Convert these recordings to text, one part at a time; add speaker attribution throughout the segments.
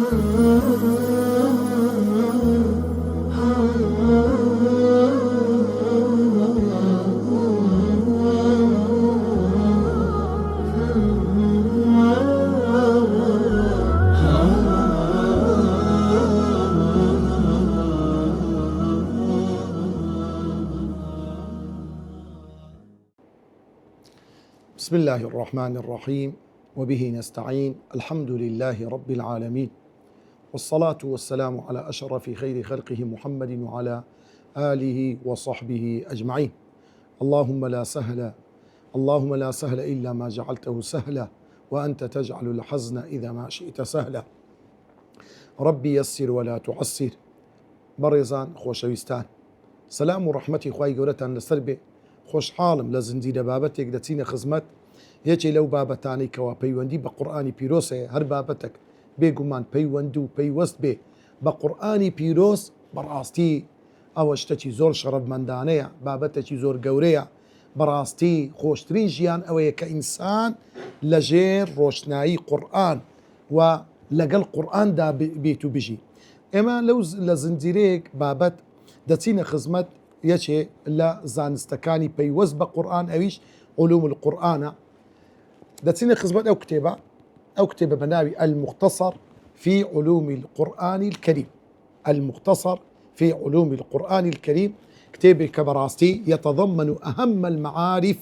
Speaker 1: بسم الله الرحمن الرحيم، وبه نستعين. الحمد لله رب العالمين، والصلاة والسلام على أشرف خير خلقه محمد وعلى آله وصحبه أجمعين. اللهم لا سهل إلا ما جعلته سهلا، وأنت تجعل الحزن إذا ما شئت سهلا. ربي يسر ولا تعسر. بەڕێزان خۆشەویستان، سەلام و ڕەحمەتی خوای گەورەتان لەسەر بێ. خۆشحاڵم لە زنجیرە بابەتێک دەچینە خزمەت. یەکێ لەو بابەتانەی کەوا پەیوەندی بە قورئانی پیرۆسەیە. هەر بابەتێک بێگومان پەیوەند و پەیوەست بێ بە قورئانی پیرۆز، بەڕاستی ئەوە شتێکی زۆر شەڕەفمەندانەیە، بابەتێکی زۆر گەورەیە. بەڕاستی خۆشترین ژیان ئەوەیە کە ئینسان لەژێر ڕۆشنایی قورئان و لەگەڵ قورئاندا بێت و بژی. ئێمە لە زنجیرەیەک بابەت دەچینە خزمەت، یەکێ لە زانستەکانی پەیوەست بە قورئان، ئەویش علوم القورئانە. دەچینە خزمەت ئەو کتێبە بە ناوی المختصر في علوم القرآن الكريم. المختصر في علوم القرآن الكريم كتابك كبراستي يتضمن أهم المعارف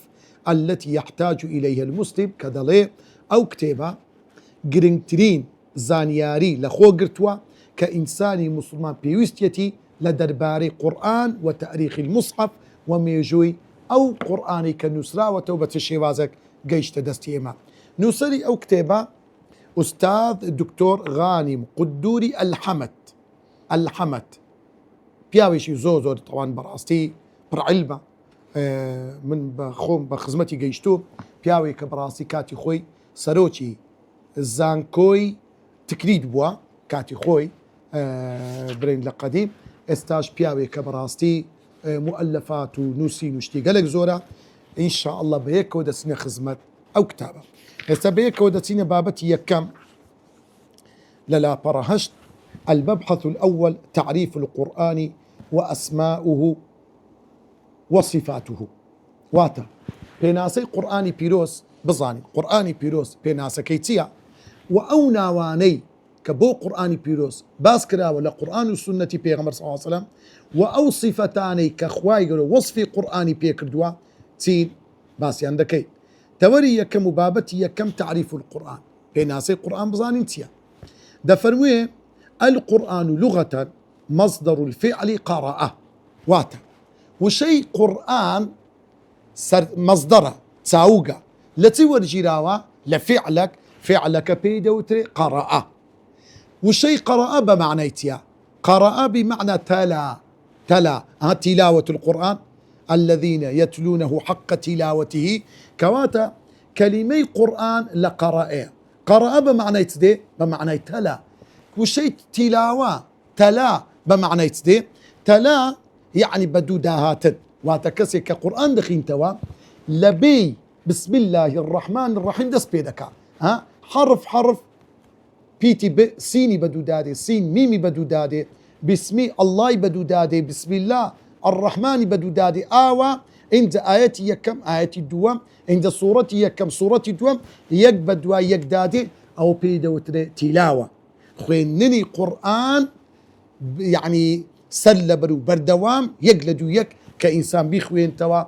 Speaker 1: التي يحتاج إليها المسلم كدلي أو كتابة جرينترين زانياري لخوغرتوا كإنساني مسلمان بيوستيتي لدرباري قرآن وتاريخ المصحف وميجوي أو قرآني كنسرا وتوبة الشيوازك جيش دستيما نوسري أو كتابة أستاذ الدكتور غانم قدوري الحمد بياويشي زوزور طبعا براستي برعلمة من بخوم بخزمتي جيشتو بياوي كبراستي كاتي خوي سروتشي زانكوي تكريد بوا كاتي خوي برين لقديم استاج بياوي كبراستي مؤلفات ونوسي نشتي قالك زورا إن شاء الله بيك ودسنا خزمت أو كتابة. هسه بيك ودسنا بابتي يكم للا برهشت. المبحث الأول تعريف القرآن وأسماؤه وصفاته. واتا بيناسي قرآني بيروس بزاني قرآني بيروس بيناسا كيتيا وأونا واني كبو قرآني بيروس باسكرا ولا قرآن السنة بيغمر صلى الله عليه وسلم وأو صفتاني كخواي وصفي قرآني بيكردوا تين باسي عندكي توري يكم بابتي يكم تعريف القرآن بيناسي قرآن بزاني انتيا دفروي القرآن لغة مصدر الفعل قراءة واتا وشي قرآن مصدره تساوغا لتور جراوة فعلك بيدوتري قراءة وشي قراءة بمعنى تيا قراءة بمعنى تلا تلاوة القرآن الذين يتلونه حق تلاوته كواتا كلمي قرآن لقراءة قراءة بمعنى تدي بمعنى تلا وشي تلاوة تلا بمعنى تدي تلا يعني بدوداهات واتكسي كقرآن دخين توا لبي بسم الله الرحمن الرحيم دس بيدكا حرف بيتي سيني بدودادي سين ميمي بدودادي بسمي الله بدودادي بسم الله الرحمن بدودادي آوا عند آياتي يكم آياتي دوام عند صورتي يكم صورتي دوام يك بدوا يك دادي أو بيدوتري تلاوة خوينني قرآن يعني سلبر وبردوام يقلدو يك كإنسان بيخوين توا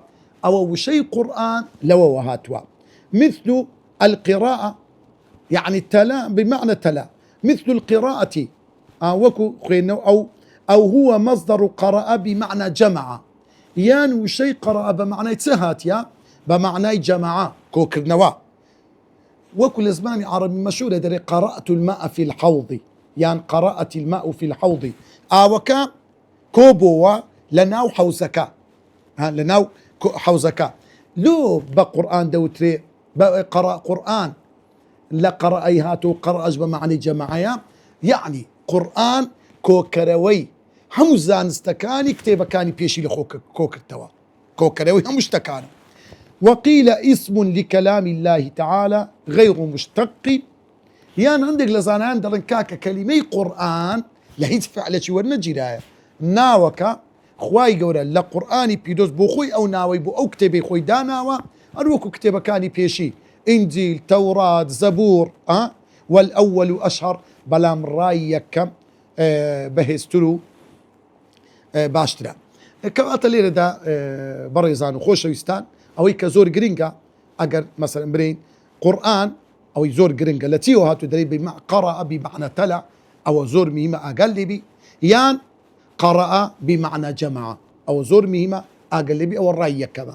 Speaker 1: أو وشي قرآن لو وهاتوا مثل القراءة يعني تلا بمعنى تلا مثل القراءة وكو أو هو مصدر قرأ بمعنى جمع يان وشي قرأ بمعنى تسهات يا بمعنى جمع كوكر نوا وكل زمان عربي مشهور دري قرأت الماء في الحوض يان قرأت الماء في الحوض وكا كوبوا لناو حوزكا لناو حوزكا لو بقرآن دوتري بقرأ قرآن لا قرأ أيهاتو قرأ أجب معني جماعيا يعني قرآن كوكروي هم زانستكاني كتابة كاني بيشي لخوك كوكرتوا كوكروي هم مشتكاني. وقيل اسم لكلام الله تعالى غير مشتق یان هەندێک لە زانایان دەڵێن کاکە کەلیمەی قورئان لە هیچ فعلێکی وەرنەگیرایە، ناوەکە خوای گەورە لە قورئانی پیرۆز بۆ خۆی ئەو ناوەی بۆ ئەو کتێبەی خۆی داناوە، هەروەکو کتێبەکانی پێشی ئینجیل، تەورات، زەبوور والأول أشهر، بەڵام ڕای یەکەم بەهێزتر و باشترە. کەواتە لێرەدا بەڕێزان و خۆشەویستان ئەوەی کە زۆر گرنگە ئەگەر مەسەلەن برین قورئان ئەوەی زۆر گرنگە لە چیەوە هاتوو دەرێ قەڕەئە بمعنى تەلا، ئەوە زۆر مهمە ئاگال لێبی، یان قەڕەئە بمعنى جەمەعە، ئەوە زۆر مهمە ئاگال لێبی، ئەوە ڕای یەکەمە.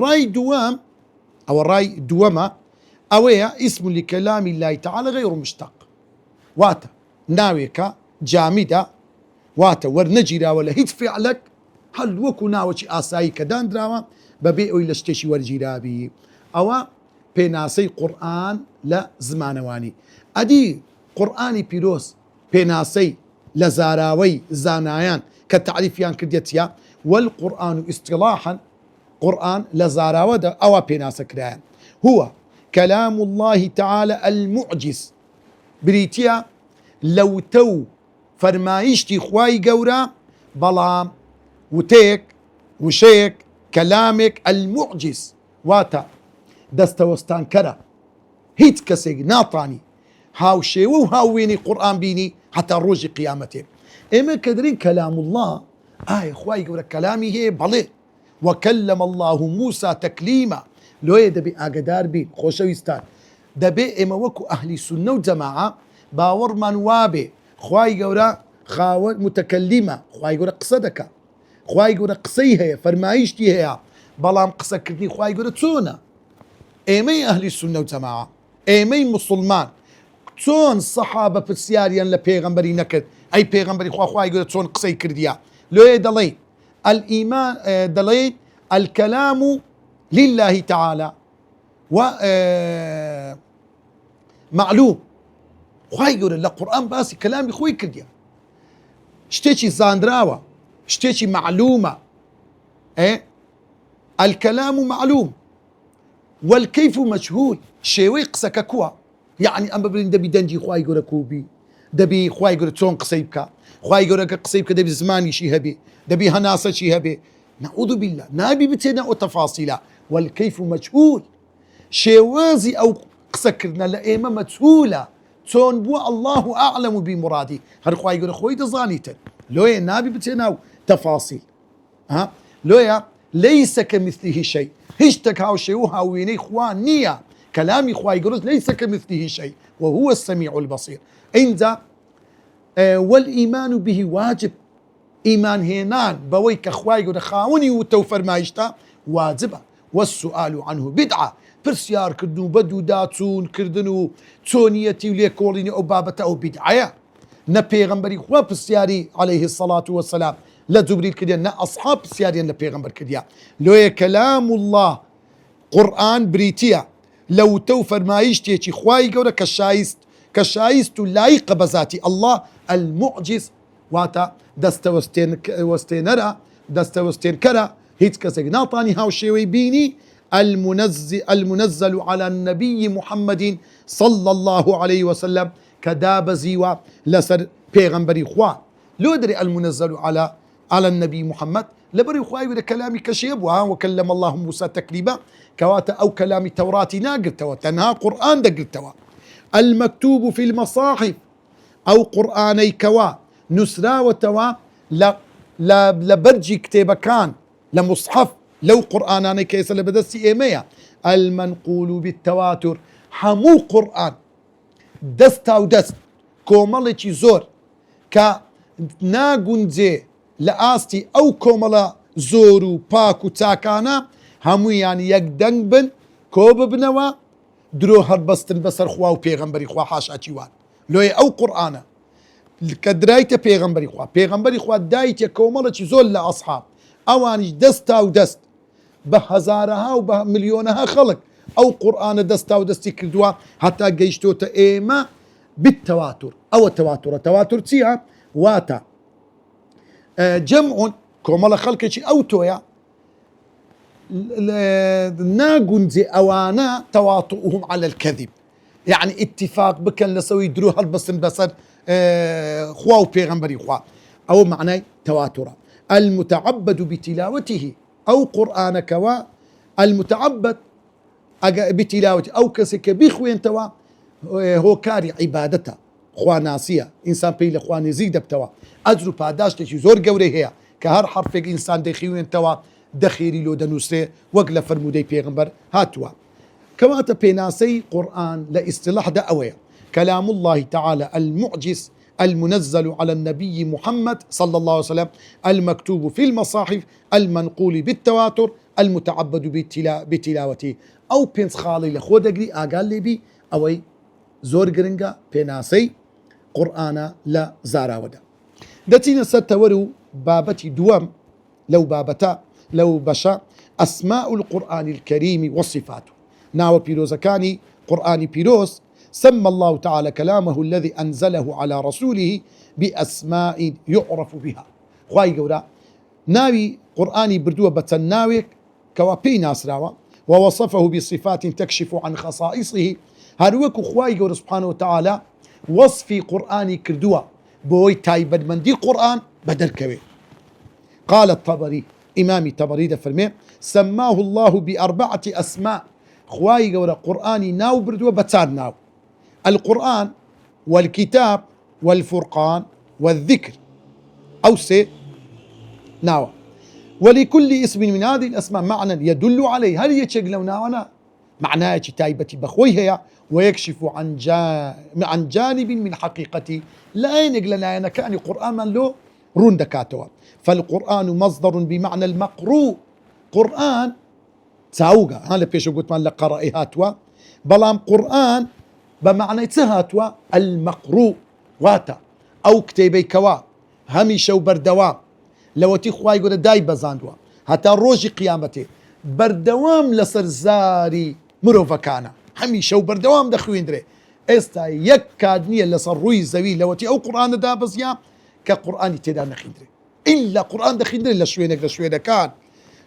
Speaker 1: ڕای دووەم ئەوە ڕای دووەمە ئەوەیە ئیسم لکەلامی الله تعالى غەیڕ مشتەق، واتە ناوێکە جامیدە، واتە وەرنەگیراوە لە هیچ فعلەک، هەل وەکو ناوەکی ئاسایی کە دانراوە بەبێ ئەوی لە شتێکی وەرگیرابی. ئەوە پێناسەی قورئان لە زمانەوانی. ئەدی قورئانی پیرۆز پێناسەی لە زاراوەی زانایان کە تعریفیان کردێتە والقورئان ئیستیلاحاً، قورئان لە زاراوەدا ئەوە پێناسە کرایە هو كلام الله تعالى المعجز، بریتە لەوتە و فەرمایشتی خوای گەورە، بەڵام وتێک وشەیەک کەلامێک المعجز، واتە دەستەوەستانکەرە، هیچ کەسێک ناتانی هاوشێوە و هاوێنی قورئان بینی حتا ڕۆژی قیامەتێ. ئێمە کە دەرین کەلام الله، ئایا خوای گەورە کەلامی هەیە؟ بەڵێ، وەکەلەمە الله موسى تەکلیما. لۆیە دەبێ ئاگدار بین خۆشەویستان، دەبێ ئێمە وەکو ئەهلی سونە و جەماعە باوەڕمان وابێ خوای گەورە خاوەن متەکەلیمە، خوای گەورە قسە دەکات، خوای گەورە قسەی هەیە، فەرمایشتی هەیە، بەڵام قسەکردنی خوای گەورە چۆنە؟ ئێمەی ئەهلی سونە و جەماعە، ئێمەی موسڵمان چۆن سەحابە پرسیاریان لە پێغەمبەری نەکرد ئەی پێغەمبەری خوا خوای گەورە چۆن قسەی کردیە؟ لۆیە دەڵێ الئیمان، دەڵێ الکەلام لله تعالى و معلوم، خوای گەورە لە قورئان باسی کەلامی خۆی کردیە، شتێکی زاندراوە، شتێکی معلومە. الكلام معلوم والكيف مجهول، شێوەی قسەکە کووە، یعنی ئەم ببرین دەبی دەنجی خوای گەورە کوبی، دەبی خوای گەورە چۆن قسەی بکە، خوای گەورە کە قسەی بکە دەبی زمانیشی هەبێ، دەبی هەناسەشی هەبێ، نەعوذ بالله، نابی بچێنە ئەو تەفاسیلە. والكيف مجهول، شێوازی ئەو قسەکردنە لە ئێمە مەجهولە، چۆن بووە الله أعلم بمرادی، هەر خوای گەورە خۆی دەزانیتر، لۆیە نابی بچێنە ئەو تەفاسیل. لۆیە ليس كمثله شيء، هیچ شتێک هاوشێوە و هاوێنەی خوا نییە، کەلامی خوای گەورە ليس كمثله شيء وهو السميع البصير. اینجا والإيمان به واجب، ئیمان هێنان بەوەی کە خوای گەورە خاوەنی وتە و فەرمایشتە واجبە، والسؤال عنه بدعة، پرسیار کردن و بەد و داچوون کردن و چۆنیەتی و لێکۆڵینی ئەو بابەتە ئەو بدعەیە. نە پێغەمبەری خوا پرسیاری عليه الصلاة والسلام لە جوبریل کردیان، نە ئەصحاب پرسیاریان لە پێغەمبەر کردیان. لۆیە کەلام الله قورئان بریتە لەوتە و فەرمایشتێکی خوای گەورە کە شایست و لایقە بە ذاتی الله المعجز، واتە دەستەوەستێنەرە، دەستەوەستێنکەرە، هیچ کەسێک ناتانی هاوشێوەی بینی. المنزل على النبي محمد صلى الله عليه وسلم، کە دابەزیوە لەسەر پێغەمبەری خوا. لۆ دەرێ المنزل على النبي محمد لەبەری خوای گەورە کەلامی کەشێ بووە، وەکەلەمە الله موسى تەکلیما، کەواتە ئەو کەلامی تەوراتی ناگرتەوە، تەنها قورئان دەگرتەوە. المكتوب في المصاحف، ئەو قورئانەی کەوا نووسراوەتەوە لە بەرجی کتێبەکان، لە مصحف، لەو قورئانانەی کە ئێستا لە بەدەستی ئێمەیە. المنقول بالتواتر، هەموو قورئان دەستا و دەست کۆمەڵێکی زۆر کە ناگونجێ لە ئاستی ئەو کۆمەڵە زۆر و پاک و چاکانە، هەموویان یەکدەنگ بن، کۆ ببنەوە، درۆ هەڵبەستن بەسەر خوا و پێغەمبەری خوا، حاشاچیوان. لۆیە ئەو قورئانە کە درایتە پێغەمبەری خوا، پێغەمبەری خوا دایتە کۆمەڵێکی زۆر لە ئەصحاب، ئەوانیش دەستا و دەست بە هەزارەها و بە ملیۆنەها خەڵک ئەو قورئانە دەستا و دەستی کردووە، هەتا گەیشتۆتە ئێمە بالتەواتر. ئەوە تەواتورە. تەواتر چییە؟ واتە جەمعون، کۆمەڵە خەڵکێکی ئەو تۆیە ناگونجێ ئەوانە تەواطؤهم على الكذب، يعني اتفاق بكن لسوي درو هالبسن بسر خوا وبيغمبري خوا أو معنى تواتر. المتعبد بتلاوته أو قرآن كوا المتعبد بتلاوته أو كسك بيخوين توا هو كاري عبادته خوا ناسية إنسان بيل خوا نزيد بتوا أجر باداش تشي زور قوري هي كهر حرف إنسان دخيوين توا دخيري لو دنوسري وقل فرمودي بيغمبر هاتوا كواتا بيناسي قرآن لاصطلاح دأوية كلام الله تعالى المعجز المنزل على النبي محمد صلى الله عليه وسلم المكتوب في المصاحف المنقول بالتواتر المتعبد بتلاوته أو بينس خالي لخودقري أقال لي بي أوي زور قرنقا بيناسي قرآن لا زاراودا دتينا ستورو بابتي دوام لو بابتا لو بشا أسماء القرآن الكريم وصفاته ناو بيروزكاني قرآن بيروز سمى الله تعالى كلامه الذي أنزله على رسوله بأسماء يعرف بها خواهي قولا ناوي قرآني بردوه بتناويك كوابي ناسراوا ووصفه بصفات تكشف عن خصائصه هاروكو خواهي قولا سبحانه وتعالى وصفي قرآني كردوه بوي تايبد من دي قرآن بدل كوي. قال الطبري إمامي طبري ده فرمي سماه الله بأربعة أسماء خواهي قولا قرآني ناو بردوه بتار ناو القرآن والكتاب والفرقان والذكر أو سي ناو ولكل اسم من هذه الأسماء معنى يدل عليه هل يتشغلوا ناونا معناه تايبتي بخويها ويكشف عن جانب من حقيقتي لا ينقلنا أنا كأني قرآن من له رندكاتوا فالقرآن مصدر بمعنى المقروء قرآن تاوغا هذا بيشو قلت من لقرائهاتوا بلام قرآن بمعنى تهاتوا المقروء واتا أو كتابي كوا هميشه وبردوام لو تخواي يقول داي بزاندوا حتى روج قيامته بردوام لسرزاري مروفكانا هميشه وبردوام دخوين دري استا يكادنية لسر روي زوي لو تي أو قرآن دا بزيام كقرآن تدا نخندري إلا قرآن دخندري لشوينك لشوينك كان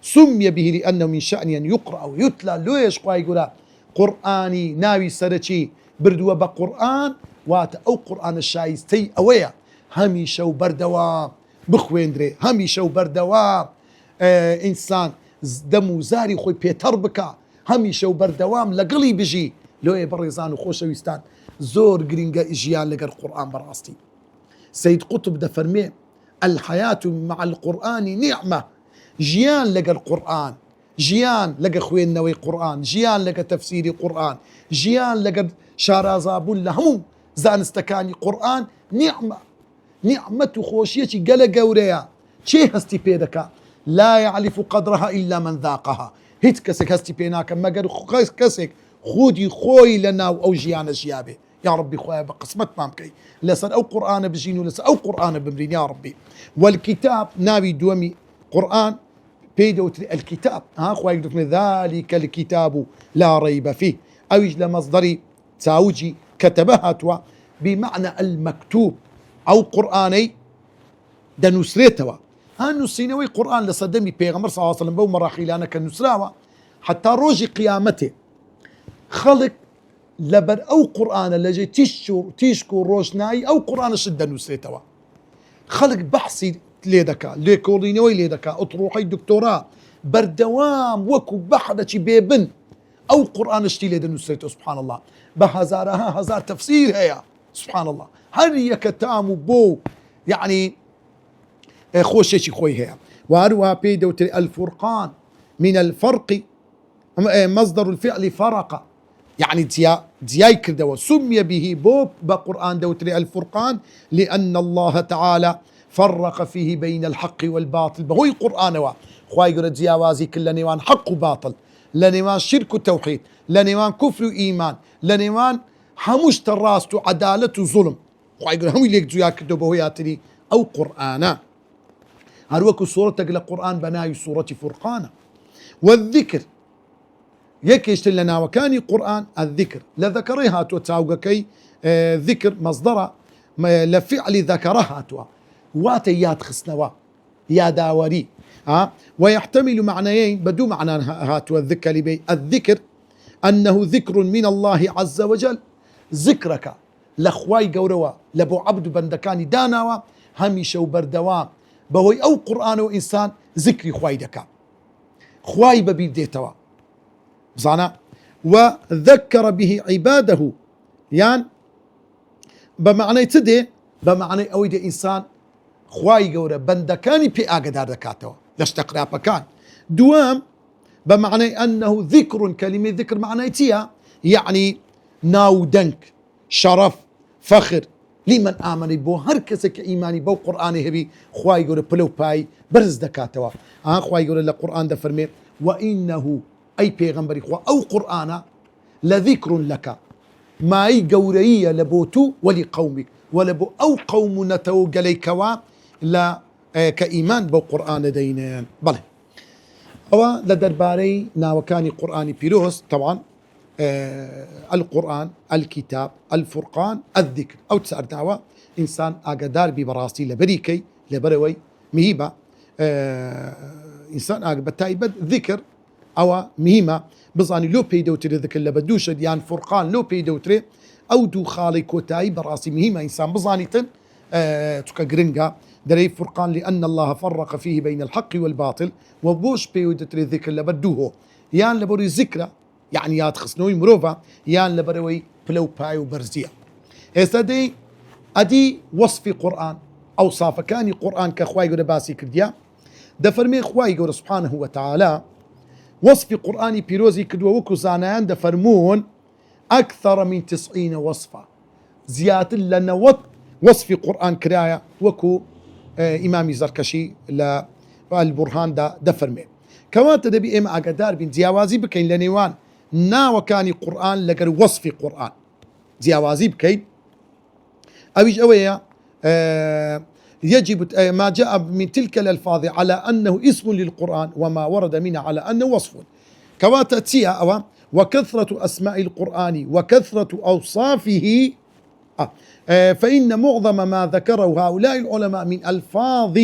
Speaker 1: سمي به لأنه من شأن أن يقرأ ويتلى لويش خواي يقول قرآني ناوي سرتشي بردوا بقرآن وات أو قرآن الشايستي أويا هميشه وبردوام بخوين دري هميشه وبردوام إنسان دمو زاري خوي بيتر بكا هميشه وبردوام لقلي بجي لو يبرزان وخوش ويستان زور قرينجا إجيال لقى القرآن براستي سيد قطب ده فرمي الحياة مع القرآن نعمة جيان لقى القرآن جيان لقى خوين نوي قرآن جيان لقى تفسيري قرآن جيان لقى شارازابون لهم زان استكاني قرآن نعمة خوشيتي قل قوريا شي هستي بيدكا لا يعرف قدرها إلا من ذاقها هيت كسك هستي بيناك ما قال كسك خودي خوي لنا أو جيانا جيابه يا ربي خويا بقسمت مامكي لسن أو قرآن بجينو لسن أو قرآن بمرين يا ربي. والكتاب ناوي دومي قرآن بيدو الكتاب ها خويا من ذلك الكتاب لا ريب فيه أو لمصدري تاوجي كتبها توا بمعنى المكتوب أو قرآني دنسريتوا هالنسينوي قرآن لصدمي بيغمر صلى الله عليه وسلم بو مراحيل أنا كنسراوا حتى روجي قيامته خلق لبر أو قرآن اللي تيشكو روشناي أو قرآن شدة نسريتوا خلق بحثي ليدكا ليكولينوي ليدكا أطروحي دكتوراه بردوام وكو بحدة بيبن أو قرآن اشتي ليدا نسريته سبحان الله بهزارها هزار تفسير هي سبحان الله هل يكتام بو يعني خوشيشي خوي هي وأروها بيدو الفرقان من الفرق مصدر الفعل فرق يعني دياي كردوا سمي به بوب بقرآن دوتري الفرقان لأن الله تعالى فرق فيه بين الحق والباطل بهو القرآن خواي يقول دياوازي كل نيوان حق وباطل لنيوان شرك وتوحيد لنيوان كفر وإيمان لنيوان حموش تراست عدالة وظلم خواي يقول هم يليك ديا كردوا بهو ياتري أو قرآنا هروكو سورة تقل القرآن بناي سورة فرقانا والذكر يكيشت لنا وكان قرآن الذكر لذكرها توتاوغكي ذكر مصدر لفعل ذكرها تو واتيات خسنوا يا داوري ويحتمل معنيين بدو معنى هاتوا الذكر لبي الذكر أنه ذكر من الله عز وجل ذكرك لخواي قوروا لبو عبد بندكاني داناوا هميشه وبردوام بهوي أو قرآن وإنسان ذكري خواي دكا خواي ببير ديتوا بزانا وذكر به عباده يعني بمعنى تدي بمعنى أويد إنسان خواي قورة بندكاني بي آقدار دكاتوا لاشتقرا بكان دوام بمعنى أنه ذكر كلمة ذكر معنى تيا يعني ناودنك شرف فخر لمن آمن بو هركسك إيماني بو قرآن هبي خواي قولة بلو باي برز دكاتوا خواي قولة لقرآن دا فرمي وإنه أي بيغمبري خوا أو قرآن لذكر لك ما أي قورية لبوتو ولقومك ولبو أو قوم نتو قليكوا لا كإيمان بو قرآن دينين بله أو لدرباري ناوكاني قرآني بيروس طبعا القرآن الكتاب الفرقان الذكر أو تسأر دعوة إنسان أقدار ببراسي لبريكي لبروي مهيبة إنسان أقدر بتايبد ذكر أو مهمة بزاني لو بيدوتري ذكر لبدوش يعني فرقان لو بيدوتري أو دو خالي كوتاي براسي مهمة إنسان بزاني تن تكا جرينجا دري فرقان لأن الله فرق فيه بين الحق والباطل وبوش بيدوتري ذكر لبدوه يعني لبوري ذكرى يعني يا تخصنوي مروفا يان لبروي بلو باي وبرزيا هسه ادي وصف قرآن اوصاف كاني قرآن كخواي يقول باسي كرديا دفرمي خواي يقول سبحانه وتعالى وصف قرآني بيروزي كدوا وكو زانان دفرمون اكثر من 90 وصفة زيادة لنا وصف قرآن كرايا وكو امامي زركشي للبرهان دا دفرمي كوات دبي ام اقدار بين زياوازي بكين لنيوان نا وكاني قرآن لقر وصف قرآن زياوازي بكين أويج أويا يجب ما جاء من تلك الألفاظ على أنه اسم للقرآن وما ورد منه على أنه وصف كواتتيا أو وكثرة أسماء القرآن وكثرة أوصافه فإن معظم ما ذكره هؤلاء العلماء من ألفاظ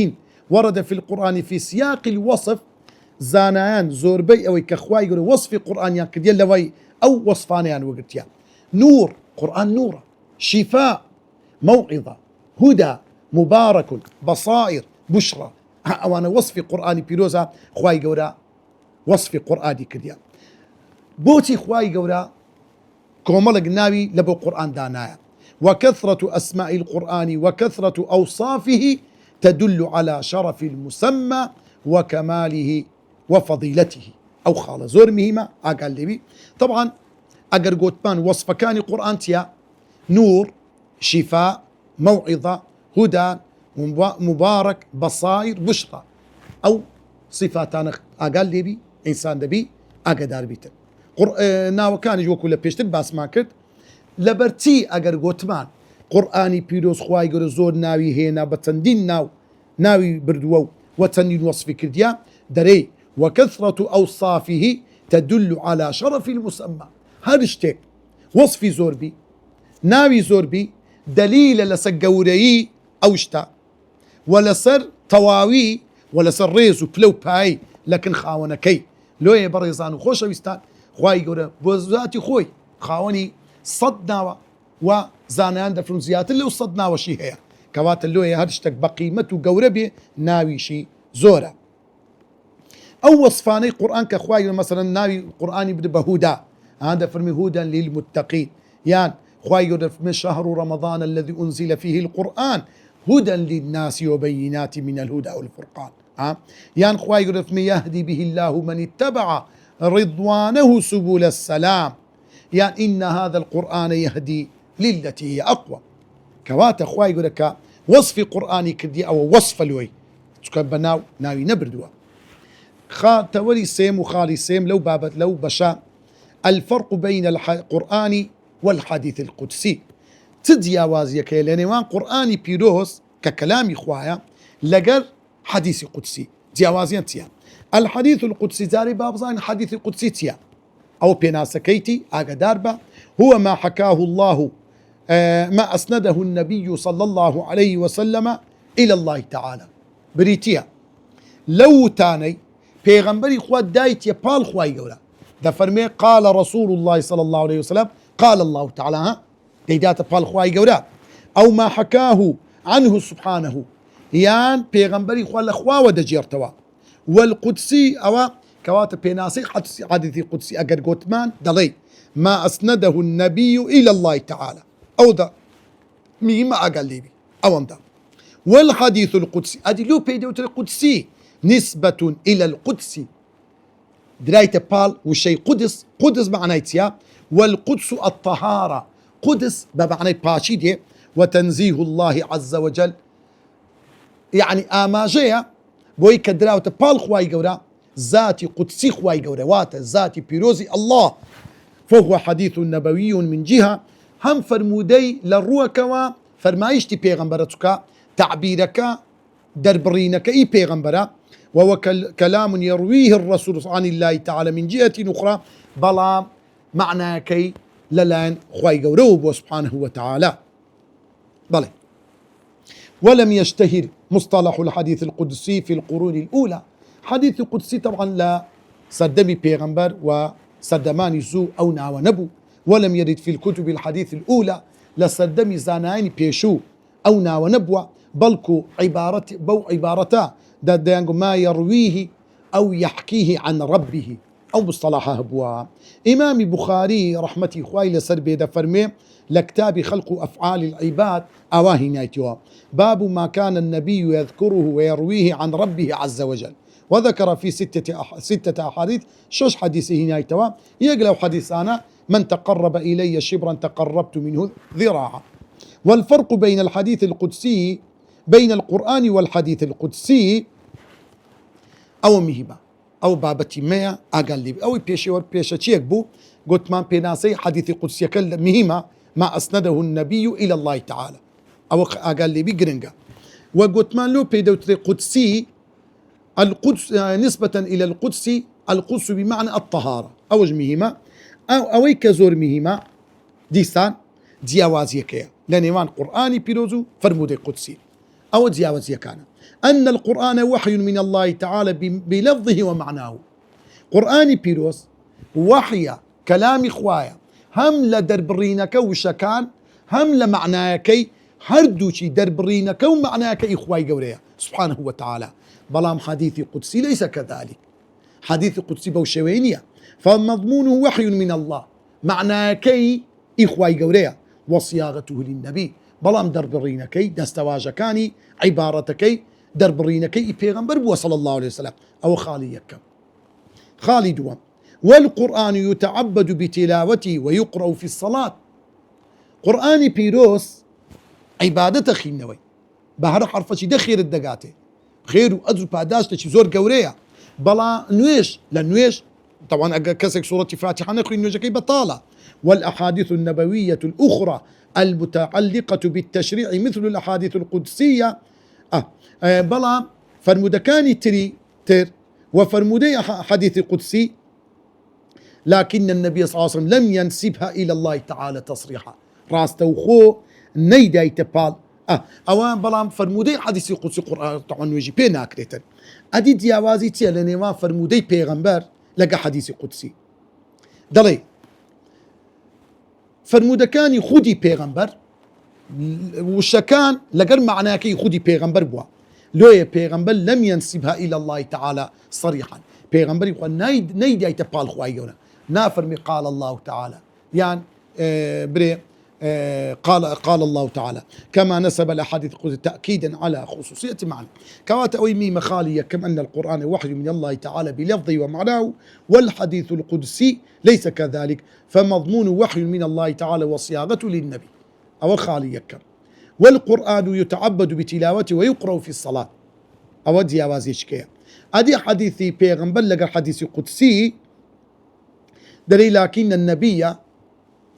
Speaker 1: ورد في القرآن في سياق الوصف زانان زوربي أو كخواي يقول وصف قرآن يعني كديال لوي أو وصفان يعني وقتيا نور قرآن نور شفاء موعظة هدى مبارك بصائر بشرى أو أنا وصف قرآن بيروزا خواي يقول وصف قرآن كديال بوتي خواي يقول كومل قناوي لبو قرآن دانايا وكثرة أسماء القرآن وكثرة أوصافه تدل على شرف المسمى وكماله وفضيلته أو خال زور مهمة أقل لي طبعا أقر قوتمان وصف كان قرآن تيا نور شفاء موعظة هدى مبارك بصائر بشرى أو صفاتان أقل لي إنسان دبي أقدار بيتن ناو كان يجوكو لبيشتن باس ما كرت لبرتي أقر قوتمان قرآني بيروس خواي قر زور ناوي هنا بتندين ناوي بردوو وتنين وصف كرديا دري وكثرة أوصافه تدل على شرف المسمى هرشتك وصف زوربي ناوي زوربي دليل لسقوري أوشتا ولا سر طواوي ولا سر ريزو بلو باي لكن خاونكي لو يبريزان خوش ويستان خواي يقول بوزاتي خوي خاوني صدنا وزانان دفرون زيات اللي وصدنا وشي هي كوات اللي هرشتك بقيمته قوربي ناوي شي زورا أو وصفاني قرآن كخواي مثلا ناوي قرآن يبدأ بهدى هذا فرمي هدى للمتقين يعني خواي يقول من شهر رمضان الذي أنزل فيه القرآن هدى للناس وبينات من الهدى والفرقان يعني خواي يقول من يهدي به الله من اتبع رضوانه سبل السلام يعني إن هذا القرآن يهدي للتي هي أقوى كوات خواي يقول لك وصف قرآني كدي أو وصف لوي تكبناو ناوي نبردوا تولي سيم وخالي سيم لو بابت لو بشا الفرق بين القرآن والحديث القدسي تديا وازيا كيلانيوان قرآني بيروس ككلامي خوايا لقر حديث قدسي دياوازيان تيا الحديث القدسي زاري بابزان حديث القدسي تيا أو بيناسكيتي أقداربا هو ما حكاه الله ما أسنده النبي صلى الله عليه وسلم إلى الله تعالى بريتيا لو تاني پیغمبری خود دایت یا پال خواهی گوره ده فرمی قال رسول الله صلى الله عليه وسلم قال الله تعالى دەیداتە پاڵ خوای گەورە. ئەو ما حەکاه عنه سبحانه یان پێغەمبەری خوا لە خواوە دەجێڕتەوە. والقودسی ئەوە کەواتە پێناسەی حەدیثی قودسی ئەگەر گوتمان دەڵێ ما ئەسنەدەه النبي إلى الله تعالى ئەو دا میمە ئەگەر لێبی ئەوەندا. والحديث القدسي أدلو بيدوت القدسي نسبة إلى القدس دراية بال وشي قدس معناه تيا والقدس الطهارة قدس بمعنى باشيدي وتنزيه الله عز وجل يعني آماجية بوي كدراوة بال خواي جورا ذاتي قدسي خواي جورا وات ذاتي بيروزي الله فهو حديث نبوي من جهة هم فرمودي للروكوا فرمايشتي بيغمبرتك تعبيرك دربرينك اي بيغمبرا وهو كلام يرويه الرسول عن الله تعالى من جهة أخرى بلا معنى كي للان خواي قوروب سبحانه وتعالى بلى. ولم يشتهر مصطلح الحديث القدسي في القرون الأولى. حديث القدسي طبعا لا سردمي بيغمبر وسردماني زو أو ناو نبو، ولم يرد في الكتب الحديث الأولى لسردمي زاناني بيشو أو ناو نبوة بلكو عبارتا دانجو ما يرويه أو يحكيه عن ربه أو مصطلحها بوا. إمام بخاري رحمتي خوي لسر بيدا فرمي لكتاب خلق أفعال العباد أواهي نايتوا باب ما كان النبي يذكره ويرويه عن ربه عز وجل، وذكر في ستة أحاديث. شوش حديثه نايتوا يقلو حديث أنا من تقرب إلي شبرا تقربت منه ذراعا. والفرق بين الحديث القدسي بين القرآن والحديث القدسي أو مهبة أو بابتي ميا أقل لي أو بيشة تشيك بو قلت ما بيناسي حديث قدسي مهمة ما أسنده النبي إلى الله تعالى أو أقل لي بقرنجا. وقلت ما لو بيدوت قدسي القدس نسبة إلى القدس بمعنى الطهارة أو مهمة أو كزور مهمة ديسان دياوازيكيا لنيوان قرآني بيروزو فرمودي قدسي أو دياوازيا كان أن القرآن وحي من الله تعالى بلفظه ومعناه. قرآني بيروز وحي كلام إخوايا هم لدربرينك وشكان هم لمعناكي هردوشي دربرينك ومعناك إخواي قوريا سبحانه وتعالى. بلام حديث قدسي ليس كذلك، حديث قدسي بوشوينية فمضمونه وحي من الله معناكي إخواي قوريا وصياغته للنبي بلام دربرينكي دستواجكاني عبارتكي دربرينكي بيغمبر وصلى الله عليه وسلم أو خالي يكم خالي دوام. والقرآن يتعبد بتلاوته ويقرأ في الصلاة. قرآن بيروس عبادة خينوي بهر حرفشي دخير الدقاتي خير وأجر بعداش تشي زور قوريا بلا نويش لنويش طبعا كسك سورة فاتحة نخري نوجكي بطالة. والأحاديث النبوية الأخرى المتعلقة بالتشريع مثل الأحاديث القدسية بلا فرمودكاني تر وفرمودي حديث قدسي لكن النبي صلى الله عليه وسلم لم ينسبها إلى الله تعالى تصريحا راستوخو نيداي تبال اوان بلام فرمودي حديث قدسي قرآن طبعا ويجي بينا كريتن ادي دياوازي تي لنيوان فرمودي بيغمبر لقى حديث قدسي دلي فرمودكاني خودي بيغمبر وشكان لقر معناكي خودي بيغمبر بوا لويا بيغمبر لم ينسبها الى الله تعالى صريحا. بيغمبر يقول نيداي تبال خوايونا نافرمي قال الله تعالى يعني بري قال الله تعالى كما نسب الأحاديث القدسية تأكيدا على خصوصية معنى. كوات أويمي مخالية كم أن القرآن وحي من الله تعالى بلفظه ومعناه والحديث القدسي ليس كذلك فمضمون وحي من الله تعالى وصياغته للنبي أو خالية كم. والقرآن يتعبد بتلاوته ويقرأ في الصلاة أو دياوازيشكيا أدي حديثي بيغمبر لقى حديث قدسي دليل لكن النبي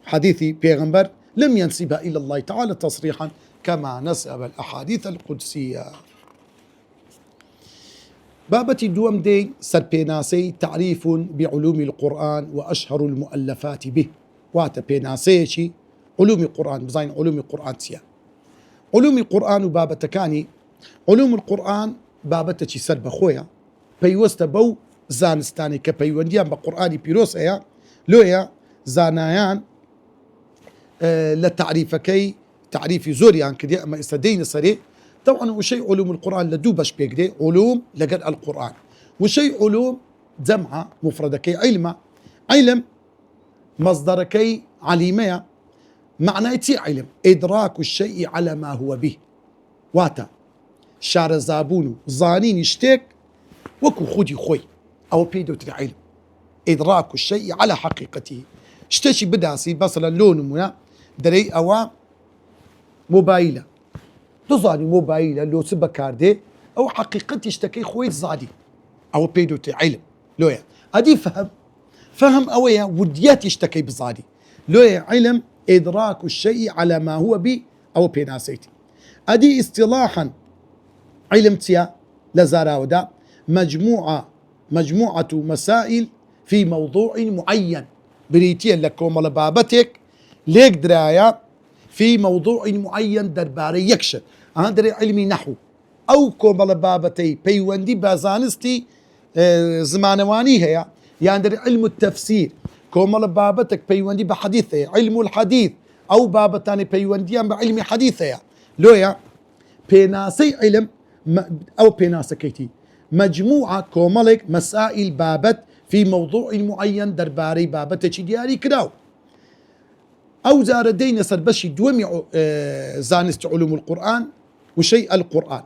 Speaker 1: حديثي بيغمبر لم ينسبها إلى الله تعالى تصريحا كما نسب الأحاديث القدسية. بابتي دوم دي سربيناسي تعريف بعلوم القرآن وأشهر المؤلفات به واتا بيناسيشي علوم القرآن بزين علوم القرآن سيا علوم القرآن وبابتكاني علوم القرآن بابتكي سرب خويا بيوست بو زانستاني كبيونديان بقرآني بيروس ايا لويا زانايان لتعريفكي تعريفي زوري عن كده أما استدين سري طبعا وشيء علوم القرآن لدوبش بيكدي علوم لقد القرآن وشيء علوم جمعة مفردكي علم مصدركي عليمية معناتي علم إدراك الشيء على ما هو به واتا شار زابونو زانين يشتك وكو خودي خوي أو بيدو علم إدراك الشيء على حقيقته اشتشي بداسي مثلا لون منا دري أو موبايلة تزاني موبايلة لو سبا كاردي أو حقيقتي اشتكي خوي زادي أو بيدو علم لويا أدي فهم أويا وديات يشتكي بزادي لويا علم إدراك الشيء على ما هو به أو بيناسيتي أدي اصطلاحا علمتيا لزاراودا مجموعة مسائل في موضوع معين بريتيا لكم على بابتك ليك دراية في موضوع معين درباري يكشف دري علمي نحو أو كوم على بابتي بيوندي بازانستي زمانواني هي يعني دري علم التفسير كوم على بابتك بيوندي بحديثه علم الحديث أو بابتاني بيوندي بعلم حديثه لويا بيناسي علم أو بيناسي كيتي مجموعة كومالك مسائل بابت في موضوع معين درباري بابت دياري كراو أو زاردين سربشي دومي زانست علوم القرآن وشيء القرآن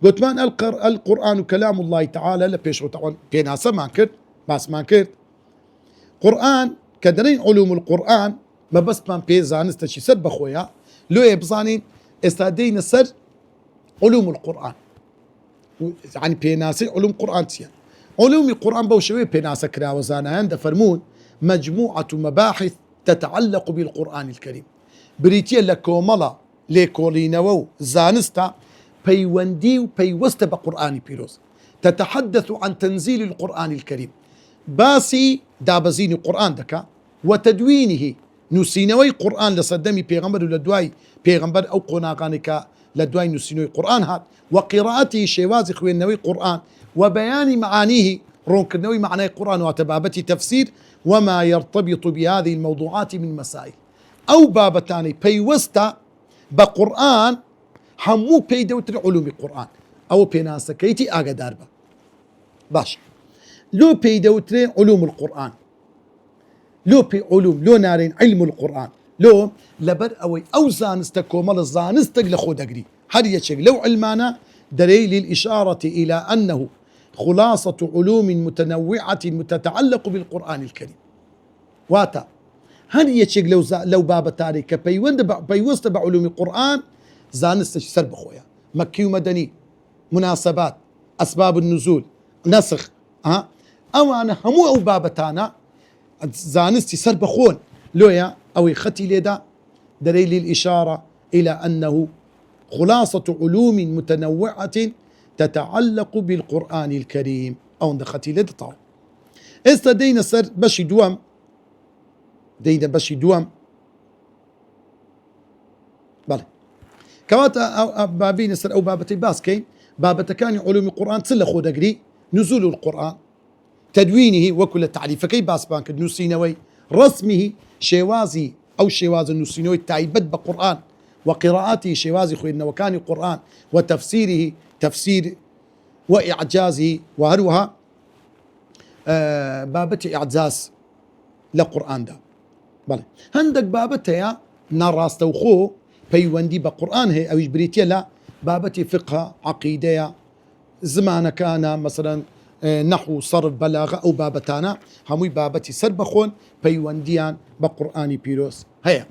Speaker 1: قلت مان القرآن كلام الله تعالى لبيشو طبعا بيناسا ما كرت بس ما كرت قرآن كدرين علوم القرآن ما بس مان بي زانست شي سر بخويا لو يبزانين استادين سر علوم القرآن يعني بيناسي علوم قرآن تيان علوم القرآن بوشوي بيناسا كرا وزانا عند فرمون مجموعة مباحث تتعلق بالقرآن الكريم بريتيا لكوملا ليكولينوو زانستا بيوندي وبيوست بقرآن بيروز تتحدث عن تنزيل القرآن الكريم باسي دابزين القرآن دكا وتدوينه نسينوي قرآن لصدمي بيغمبر لدواي بيغمبر أو قناغانك لدواي نسينوي قرآن هات وقراءته شوازي خوينوي قرآن وبيان معانيه رونكنوي معنى القرآن وتبابتي تفسير وما يرتبط بهذه الموضوعات من مسائل أو بابتاني بيوستا بقرآن همو بيدوتر علوم القرآن أو بيناسكيتي آغا داربا باش لو بيدوتر علوم القرآن لو بي علوم لو نارين علم القرآن لو لبر أو زانستكومال الزانستك لخود أقري هذه يتشك لو علمانا دليل الإشارة إلى أنه خلاصة علوم متنوعة تتعلق بالقرآن الكريم واتا هل يتشك لو باب تاريخ بيوست بعلوم القرآن زانست سرب خويا مكي ومدني مناسبات أسباب النزول نسخ أو أنا همو أو بابتانا زانستي سرب خون لويا أو يختي لدا دليل الإشارة إلى أنه خلاصة علوم متنوعة تتعلق بالقرآن الكريم أو ندختي لدا طاو استدينا سر بشي دوام دينا بشي دوام بله كواتا أو بابين سر أو بابتي باسكين بابتا كان علوم القرآن تسل خود أقري نزول القرآن تدوينه وكل تعريف كي باس بانك نسينوي رسمه شوازي أو شواز النسينوي تعيبت بقرآن وقراءته شوازي خوينا وكان القرآن وتفسيره تفسير وإعجازه وهروها بابتي إعجاز لقرآن ده بله هندك بابتي يا نراس توخو بيوندي بقرآن هي أو إجبريتيا لا بابتي فقه عقيدة زمان كان مثلا نحو صرف بلاغة أو بابتانا هموي بابتي سربخون بيونديان بقرآن بيروس هيا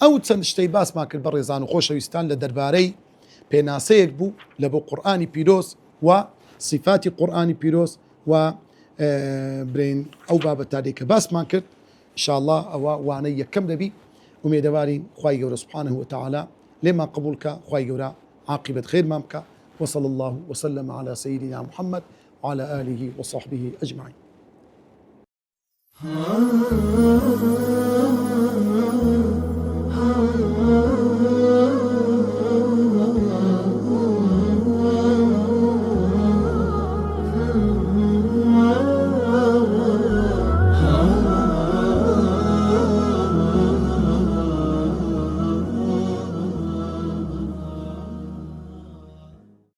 Speaker 1: أو تسنشتي باس ماك البريزان وخوش ويستان لدرباري بيناسيك بو لبو قرآن بيروس وصفات قرآن بيروس و برين أو بابتاريك باس ماكر إن شاء الله أو وانا يكم نبي وميدوارين خواهي قورا سبحانه وتعالى لما قبولك خواهي قورا عاقبة خير مامك وصلى الله وسلم على سيدنا محمد وعلى آله وصحبه أجمعين.